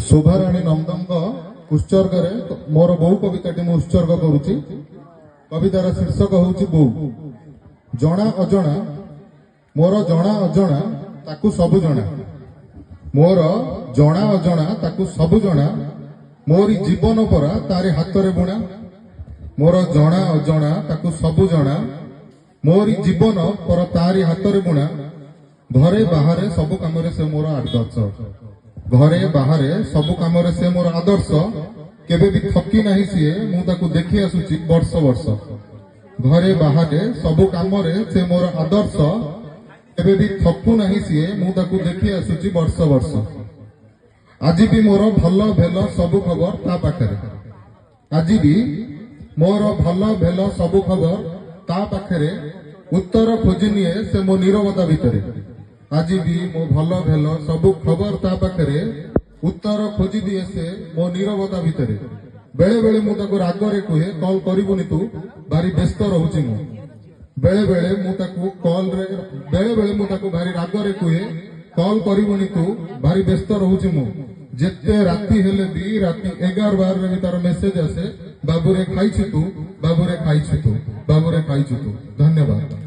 शोभाराणी नंदन उत्सर्ग मोर बो कविताटी मु उत्सर्ग करुच्ची। कवितार शीर्षक हूँ बो। जना अजना मोर जना अजना ताकू सबु जना, मोर जना अजना ताकू सबु जना, मोरी जीवन परा तारे हाथ रे बुणा। मोर जना अजना ताकू सबु जना, मोरी जीवन पर तारी हाथ रे बुणा। घरे बाहरे सबु काम से मोर आदर्श, घरे बाहरे सबु काम से मोर आदर्श। केबे भी थकी नहीं सीए मु ताकू देखी आसुची वर्ष वर्ष। घरे बाहरे सबु काम से मोर आदर्श, केबे भी थकू नहीं सीए मु ताकू देखी आसुची वर्ष वर्ष। आज भी मोर भल भेल सबु खबर ता पाखरे, आज भी मोर भल भेल सबु खबर ता पाखरे। उत्तर खोजी निए से मो नीरवता भितरे, आज भी मो भल भेल सबु खबर ता पाखरे। उत्तर खोजी दिए से मो नीरवता भितरे। बेले बेले मु ताको रागरे कहे कॉल करिबुनी तू भारी व्यस्त रहूची मु। बेले बेले मु ताको कॉल रे बेले बेले मु ताको भारी रागरे कहे कॉल करिबुनी तू भारी व्यस्त रहूची मु। जेते राती हेले भी राती 11-12 रे तार मेसेज आसे, बाबूरे खाइछु तू, बाबूरे खाइछु तू, बाबूरे खाइछु तू। धन्यवाद।